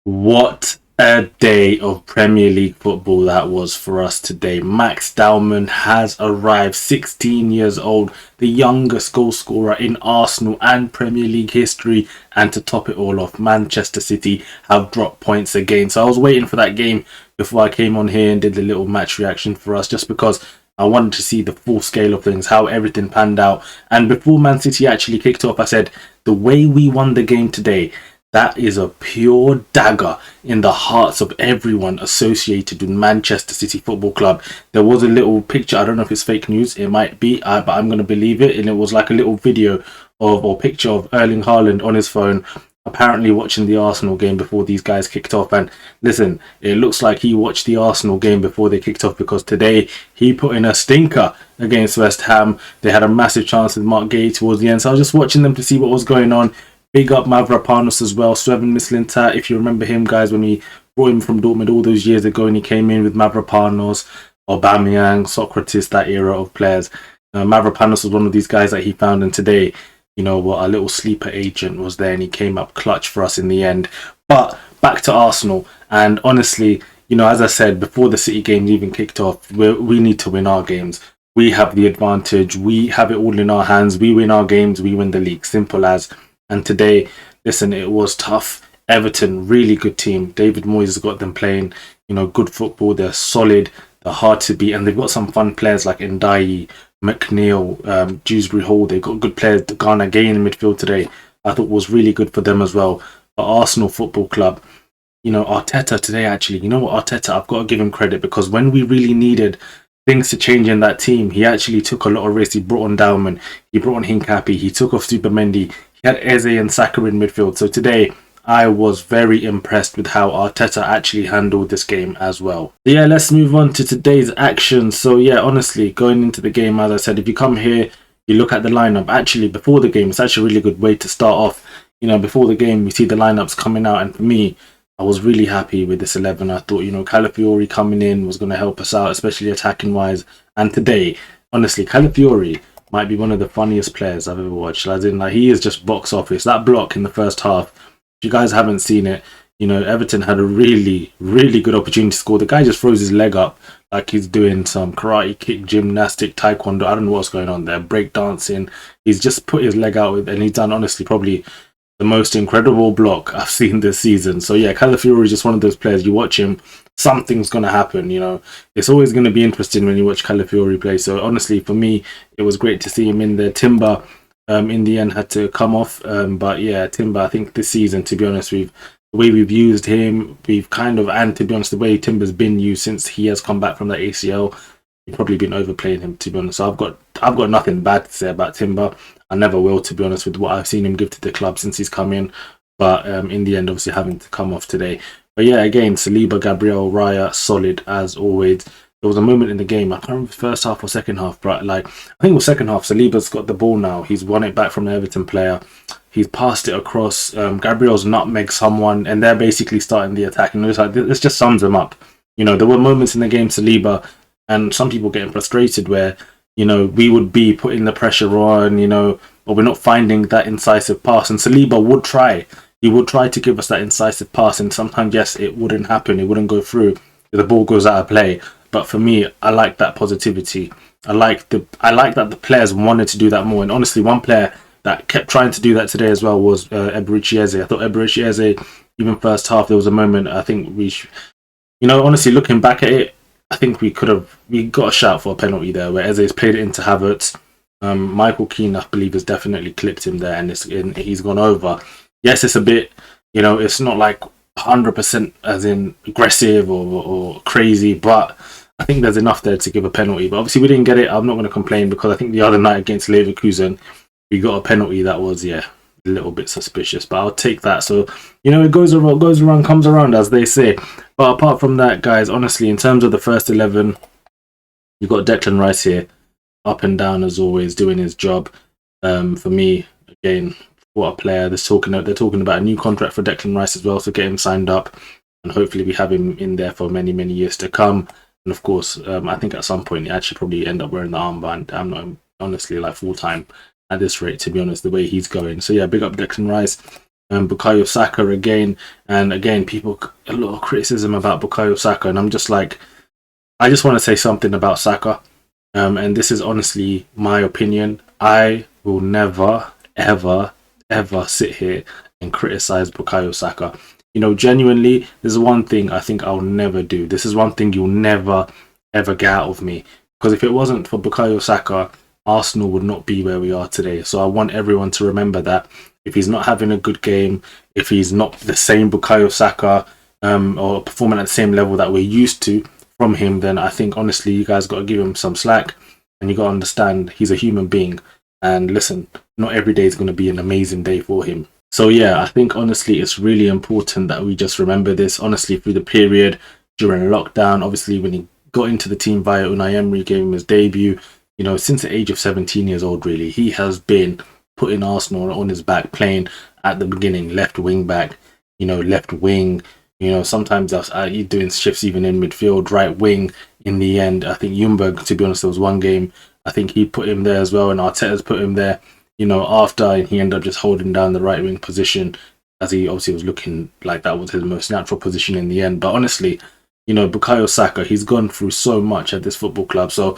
What a day of Premier League football that was for us today. Max Dowman has arrived, 16 years old, the youngest goal scorer in Arsenal and Premier League history. And to top it all off, Manchester City have dropped points again. So I was waiting for that game before I came on here and did the little match reaction for us, just because I wanted to see the full scale of things, how everything panned out. And before Man City actually kicked off, I said, the way we won the game today, that is a pure dagger in the hearts of everyone associated with Manchester City Football Club. There was a little picture, I don't know if it's fake news, it might be, but I'm going to believe it. And it was like a little video of or picture of Erling Haaland on his phone, apparently watching the Arsenal game before these guys kicked off. And listen, it looks like he watched the Arsenal game before they kicked off, because today he put in a stinker against West Ham. They had a massive chance with Mark Gay towards the end. So I was just watching them to see what was going on. Big up Mavropanos as well, Sveven Mislintat. If you remember him, guys, when we brought him from Dortmund all those years ago and he came in with Mavropanos, Aubameyang, Socrates, that era of players. Mavropanos was one of these guys that he found, and today, you know what, a little sleeper agent was there and he came up clutch for us in the end. But back to Arsenal, and honestly, you know, as I said, before the City game even kicked off, we need to win our games. We have the advantage. We have it all in our hands. We win our games, we win the league. Simple as. And today, listen, it was tough. Everton, really good team. David Moyes has got them playing, you know, good football. They're solid. They're hard to beat. And they've got some fun players like Ndiaye, McNeil, Dewsbury Hall. They've got good players. Ghana Gay in midfield today, I thought was really good for them as well. But Arsenal Football Club, you know, Arteta today, actually, you know what, Arteta, I've got to give him credit, because when we really needed things to change in that team, he actually took a lot of risks. He brought on Dowman, he brought on Hincapi, he took off Supermendy, he had Eze and Saka in midfield. So today, I was very impressed with how Arteta actually handled this game as well. So yeah, let's move on to today's action. So yeah, honestly, going into the game, as I said, if you come here, you look at the lineup, actually before the game, it's actually a really good way to start off. You know, before the game, we see the lineups coming out, and for me, I was really happy with this 11. I thought, you know, Calafiori coming in was going to help us out, especially attacking wise. And today, honestly, Calafiori might be one of the funniest players I've ever watched. As in, like, he is just box office. That block in the first half, if you guys haven't seen it, you know, Everton had a really, really good opportunity to score. The guy just throws his leg up like he's doing some karate kick, gymnastic, taekwondo. I don't know what's going on there. Break dancing. He's just put his leg out and he's done, honestly, probably the most incredible block I've seen this season. So yeah, Calafiori is just one of those players. You watch him, something's going to happen. You know, it's always going to be interesting when you watch Calafiori play. So honestly, for me, it was great to see him in there. Timber, in the end, had to come off. But yeah, Timber, I think this season, to be honest, the way we've used him, we've kind of, and to be honest, the way Timber's been used since he has come back from that ACL, we've probably been overplaying him, to be honest. So I've got nothing bad to say about Timber. I never will, to be honest, with what I've seen him give to the club since he's come in. But in the end, obviously having to come off today. But yeah, again, Saliba, Gabriel, Raya, solid as always. There was a moment in the game, I can't remember first half or second half, but like, I think it was second half. Saliba's got the ball now. He's won it back from the Everton player. He's passed it across. Gabriel's nutmeg someone, and they're basically starting the attack. And it's like, this just sums them up. You know, there were moments in the game, Saliba, and some people getting frustrated where, you know, we would be putting the pressure on, you know, but we're not finding that incisive pass. And Saliba would try. He would try to give us that incisive pass. And sometimes, yes, it wouldn't happen. It wouldn't go through. The ball goes out of play. But for me, I like that positivity. I like that the players wanted to do that more. And honestly, one player that kept trying to do that today as well was Eberechi Eze. I thought Eberechi Eze, even first half, there was a moment, I think you know, honestly, looking back at it, I think we got a shout for a penalty there where Eze's played it into Havertz. Michael Keane, I believe, has definitely clipped him there, and he's gone over. Yes, it's a bit, you know, it's not like 100% as in aggressive or crazy, but I think there's enough there to give a penalty. But obviously we didn't get it. I'm not going to complain, because I think the other night against Leverkusen, we got a penalty that was, yeah, a little bit suspicious, but I'll take that. So, you know, it goes around, comes around, as they say. But apart from that, guys, honestly, in terms of the first 11, you've got Declan Rice here, up and down as always, doing his job. For me, again, what a player. They're talking about a new contract for Declan Rice as well, so get him signed up, and hopefully we have him in there for many, many years to come. And of course, I think at some point he actually probably end up wearing the armband. I'm not, honestly, like, full time at this rate, to be honest, the way he's going. So yeah, big up Declan Rice. Bukayo Saka again and again. People a lot of criticism about Bukayo Saka, and I'm just like, I just want to say something about Saka. And this is honestly my opinion. I will never, ever, ever sit here and criticize Bukayo Saka. You know, genuinely, there's one thing I think I'll never do. This is one thing you'll never, ever get out of me. Because if it wasn't for Bukayo Saka, Arsenal would not be where we are today. So I want everyone to remember that if he's not having a good game, if he's not the same Bukayo Saka, or performing at the same level that we're used to from him, then I think honestly you guys got to give him some slack, and you got to understand he's a human being. And listen, not every day is going to be an amazing day for him. So yeah, I think honestly it's really important that we just remember this. Honestly, through the period during lockdown, obviously when he got into the team via Unai Emery, gave him his debut. You know, since the age of 17 years old, really, he has been putting Arsenal on his back, playing at the beginning left wing back, you know, left wing. You know, sometimes he's doing shifts even in midfield, right wing. In the end, I think Ljungberg, to be honest, there was one game, I think he put him there as well, and Arteta's put him there, you know, after, and he ended up just holding down the right wing position, as he obviously was looking like that was his most natural position in the end. But honestly, you know, Bukayo Saka, he's gone through so much at this football club. So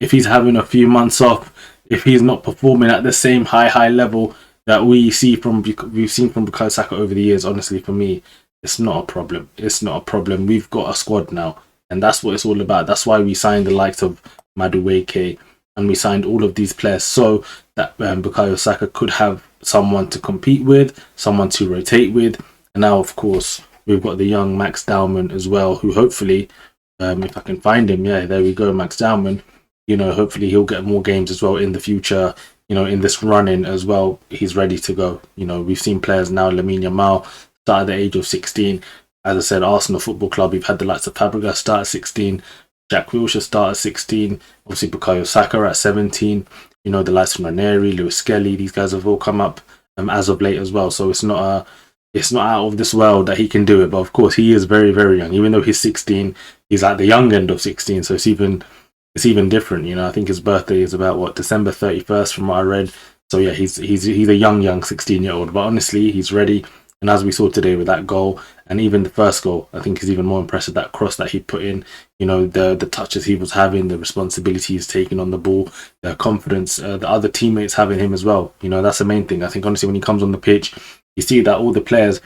if he's having a few months off, if he's not performing at the same high level that we've seen from Bukayo Saka over the years, honestly, for me, it's not a problem. It's not a problem. We've got a squad now, and that's what it's all about. That's why we signed the likes of Madueke, and we signed all of these players so that Bukayo Saka could have someone to compete with, someone to rotate with. And now, of course, we've got the young Max Dowman as well, who hopefully, if I can find him, yeah, there we go, Max Dowman. You know, hopefully he'll get more games as well in the future. You know, in this run-in as well, he's ready to go. You know, we've seen players now, Lamine Yamal, start at the age of 16. As I said, Arsenal Football Club, we've had the likes of Fabregas start at 16, Jack Wilshere start at 16, obviously Bukayo Saka at 17, you know, the likes of Ranieri, Lewis Skelly, these guys have all come up as of late as well. So it's not out of this world that he can do it. But of course, he is very, very young. Even though he's 16, he's at the young end of 16. So it's even different. You know, I think his birthday is about December 31st from what I read. So yeah, he's a young 16-year-old. But honestly, he's ready. And as we saw today with that goal, and even the first goal, I think is even more impressive. That cross that he put in, you know, the touches he was having, the responsibility he's taking on the ball, the confidence, the other teammates having him as well. You know, that's the main thing. I think honestly, when he comes on the pitch, you see that all the players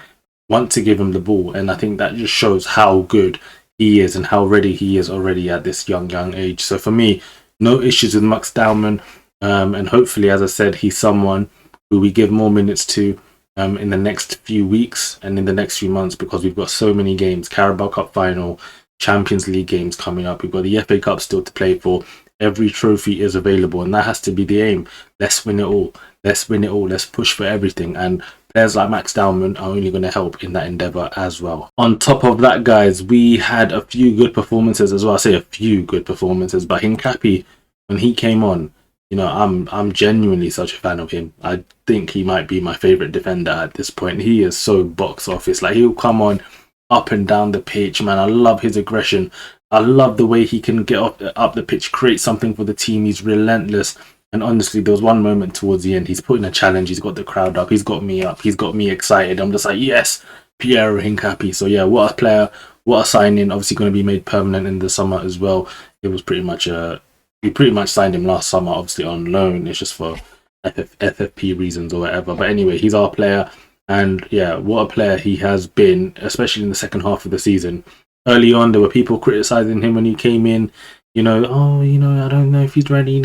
want to give him the ball, and I think that just shows how good he is and how ready he is already at this young age. So for me, no issues with Max Dowman, and hopefully, as I said, he's someone who we give more minutes to in the next few weeks and in the next few months, because we've got so many games, Carabao Cup final, Champions League games coming up. We've got the FA Cup still to play for. Every trophy is available, and that has to be the aim. Let's win it all. Let's win it all. Let's push for everything. And players like Max Dowman are only going to help in that endeavour as well. On top of that, guys, we had a few good performances as well. I say a few good performances, but Hincapié, when he came on, you know, I'm genuinely such a fan of him. I think he might be my favourite defender at this point. He is so box office. Like, he'll come on up and down the pitch, man. I love his aggression. I love the way he can get up the pitch, create something for the team. He's relentless. And honestly, there was one moment towards the end, he's putting a challenge. He's got the crowd up. He's got me up. He's got me excited. I'm just like, yes, Piero Hincapié. So yeah, what a player. What a signing. Obviously going to be made permanent in the summer as well. It was pretty much we pretty much signed him last summer, obviously on loan. It's just for FFP reasons or whatever. But anyway, he's our player. And yeah, what a player he has been, especially in the second half of the season. Early on, there were people criticising him when he came in. You know, oh, you know, I don't know if he's ready.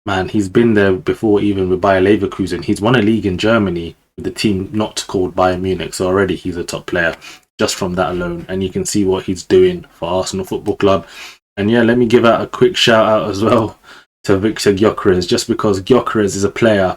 Man, he's been there before, even with Bayer Leverkusen. He's won a league in Germany with the team not called Bayern Munich. So already he's a top player just from that alone. And you can see what he's doing for Arsenal Football Club. And yeah, let me give out a quick shout out as well to Victor Gyökeres, just because Gyökeres is a player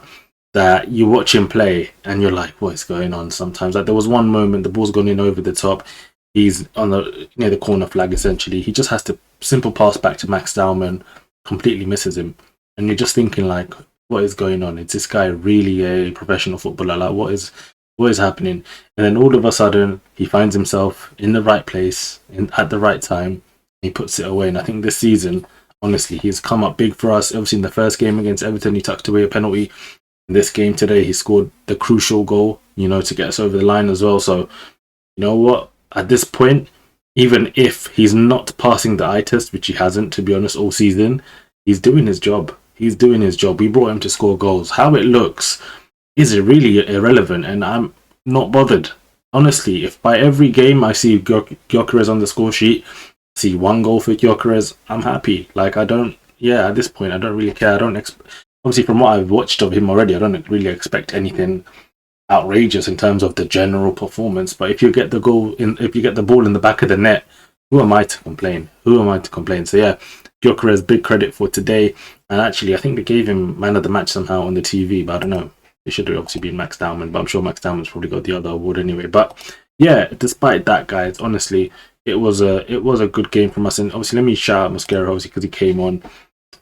that you watch him play and you're like, what is going on sometimes? Like, there was one moment, the ball's gone in over the top. He's on near the corner flag, essentially. He just has to simple pass back to Max Dowman, completely misses him. And you're just thinking, like, what is going on? Is this guy really a professional footballer? Like, what is happening? And then all of a sudden, he finds himself in the right place at the right time. He puts it away. And I think this season, honestly, he's come up big for us. Obviously, in the first game against Everton, he tucked away a penalty. In this game today, he scored the crucial goal to get us over the line as well. So, you know what? At this point, even if he's not passing the eye test, which he hasn't, to be honest, all season, he's doing his job. He's doing his job. We brought him to score goals. How it looks is really irrelevant, and I'm not bothered. Honestly, if by every game I see Gyökeres on the score sheet, see one goal for Gyökeres, I'm happy. Like, I don't, at this point, I don't really care. I don't, obviously, from what I've watched of him already, I don't really expect anything outrageous in terms of the general performance. But if you get the if you get the ball in the back of the net, who am I to complain? Who am I to complain? So yeah, Gyökeres, big credit for today. And actually, I think they gave him man of the match somehow on the TV, but I don't know. It should have obviously been Max Dowman, but I'm sure Max Dowman's probably got the other award anyway. But yeah, despite that, guys, honestly, it was a good game from us. And obviously, let me shout out Mosquera, obviously, because he came on.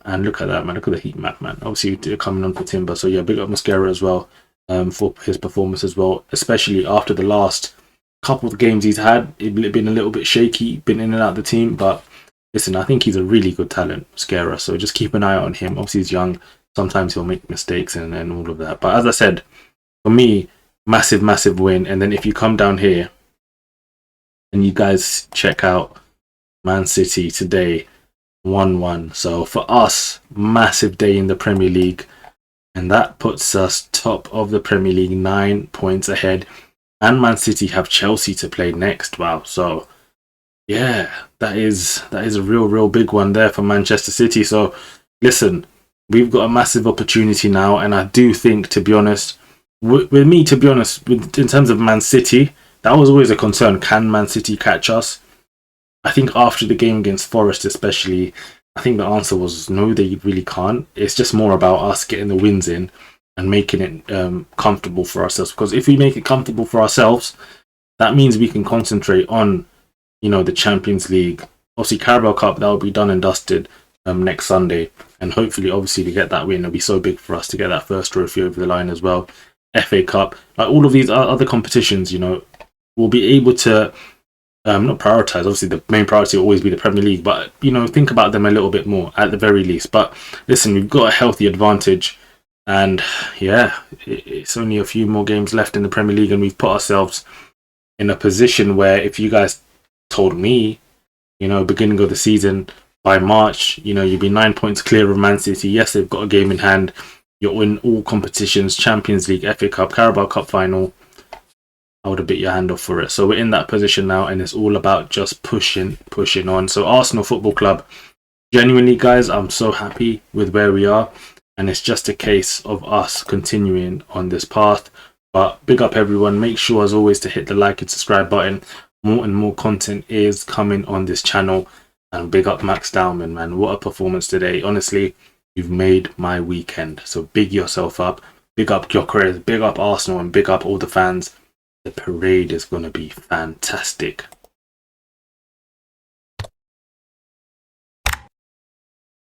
And look at that, man. Look at the heat map, man. Obviously, coming on for Timber. So yeah, big up Mosquera as well. For his performance as well, especially after the last couple of games he's had. It's been a little bit shaky, been in and out of the team, but listen, I think he's a really good talent, Scara, so just keep an eye on him. Obviously he's young, sometimes he'll make mistakes and all of that, but as I said, for me, massive win. And then if you come down here and you guys check out Man City today, 1-1, so for us, massive day in the Premier League. And that puts us top of the Premier League, 9 points ahead. And Man City have Chelsea to play next. Wow. So, yeah, that is a real big one there for Manchester City. So, listen, we've got a massive opportunity now. And I do think, to be honest, in terms of Man City, that was always a concern. Can Man City catch us? I think after the game against Forest especially, I think the answer was no, they really can't. It's just more about us getting the wins in and making it comfortable for ourselves. Because if we make it comfortable for ourselves, that means we can concentrate on, the Champions League. Obviously, Carabao Cup, that will be done and dusted next Sunday. And hopefully, obviously, to get that win, it'll be so big for us to get that first trophy over the line as well. FA Cup, like all of these other competitions, we'll be able to not prioritize. Obviously, the main priority will always be the Premier League, but think about them a little bit more at the very least. But listen, we've got a healthy advantage, and yeah, it's only a few more games left in the Premier League, and we've put ourselves in a position where if you guys told me, beginning of the season by March, you'd be 9 points clear of Man City. Yes, they've got a game in hand. You're in all competitions: Champions League, FA Cup, Carabao Cup final. I would have bit your hand off for it. So we're in that position now, and it's all about just pushing on. So Arsenal Football Club, genuinely, guys, I'm so happy with where we are, and it's just a case of us continuing on this path. But big up everyone. Make sure, as always, to hit the like and subscribe button. More and more content is coming on this channel. And big up Max Dowman, man. What a performance today. Honestly, you've made my weekend. So big yourself up. Big up Gyökeres, big up Arsenal, and big up all the fans. The parade is going to be fantastic.